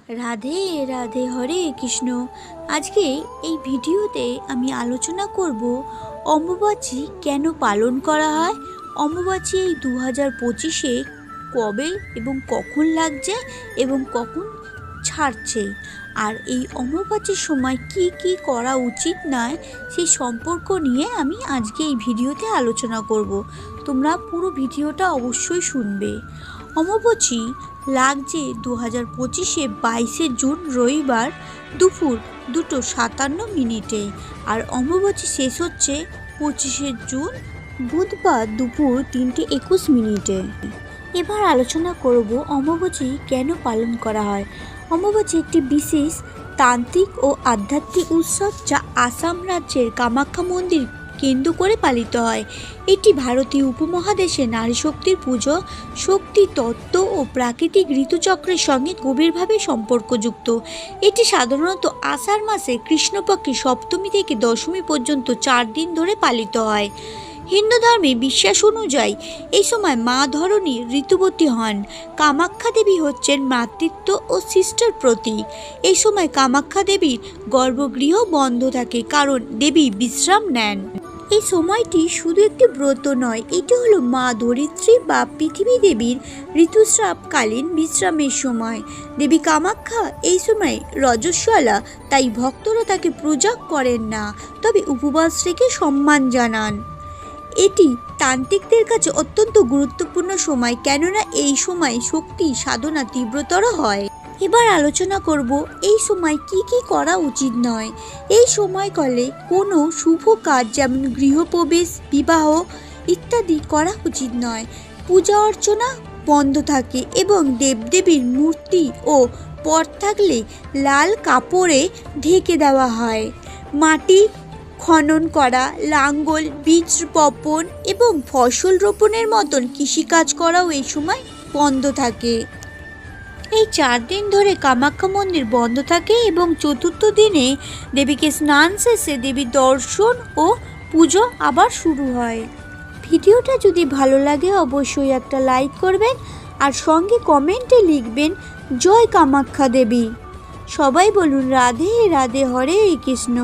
রাধে রাধে, হরে কৃষ্ণ। আজকে এই ভিডিওতে আমি আলোচনা করব অম্বুবাচী কেন পালন করা হয়, অম্বুবাচী এই 2025-এ কবে এবং কখন লাগছে এবং কখন ছাড়ছে, আর এই অম্বুবাচীর সময় কি কি করা উচিত নয় সেই সম্পর্ক নিয়ে আমি আজকে এই ভিডিওতে আলোচনা করব। তোমরা পুরো ভিডিওটা অবশ্যই শুনবে। অম্বুবাচী লাগছে 2025-এ 22শে জুন রবিবার দুপুর 2:57 আর অম্বুবাচী শেষ হচ্ছে 25শে জুন বুধবার দুপুর 3:21। এবার আলোচনা করব অম্বুবাচী কেন পালন করা হয়। অম্বুবাচী একটি বিশেষ তান্ত্রিক ও আধ্যাত্মিক উৎসব যা আসাম রাজ্যের কামাখ্যা মন্দির কেন্দ্র করে পালিত হয়। এটি ভারতীয় উপমহাদেশে নারী শক্তির পুজো, শক্তি তত্ত্ব ও প্রাকৃতিক ঋতুচক্রের সঙ্গে গভীরভাবে সম্পর্কযুক্ত। এটি সাধারণত আষাঢ় মাসে কৃষ্ণপক্ষে সপ্তমী থেকে দশমী পর্যন্ত 4 দিন ধরে পালিত হয়। হিন্দু ধর্মে বিশ্বাস অনুযায়ী এই সময় মা ধরণী ঋতুবতী হন। কামাখ্যা দেবী হচ্ছেন মাতৃত্ব ও সৃষ্টির প্রতীক। এই সময় কামাখ্যা দেবীর গর্ভগৃহ বন্ধ থাকে কারণ দেবী বিশ্রাম নেন। এই সময়টি শুধু একটি ব্রত নয়, এটি হলো মা ধরিত্রী বা পৃথিবী দেবীর ঋতুস্রাবকালীন বিশ্রামের সময়। দেবী কামাখ্যা এই সময় রজস্বলা, তাই ভক্তরা তাকে পূজা করেন না, তবে উপবাস রেখে সম্মান জানান। এটি তান্ত্রিকদের কাছে অত্যন্ত গুরুত্বপূর্ণ সময়, কেননা এই সময় শক্তি সাধনা তীব্রতর হয়। এবার আলোচনা করব এই সময় কি কি করা উচিত নয়। এই সময় করলে কোনো শুভ কাজ যেমন গৃহপ্রবেশ, বিবাহ ইত্যাদি করা উচিত নয়। পূজা অর্চনা বন্ধ থাকে এবং দেবদেবীর মূর্তি ও পট থাকলে লাল কাপড়ে ঢেকে দেওয়া হয়। মাটি খনন করা, লাঙ্গল, বীজ বপন এবং ফসল রোপণের মতন কৃষিকাজ করাও এই সময় বন্ধ থাকে। এই 4 দিন ধরে কামাখ্যা মন্দির বন্ধ থাকে এবং চতুর্থ দিনে দেবীকে স্নান শেষে দেবীর দর্শন ও পুজো আবার শুরু হয়। ভিডিওটা যদি ভালো লাগে অবশ্যই একটা লাইক করবেন আর সঙ্গে কমেন্টে লিখবেন জয় কামাখ্যা দেবী। সবাই বলুন রাধে রাধে, হরে কৃষ্ণ।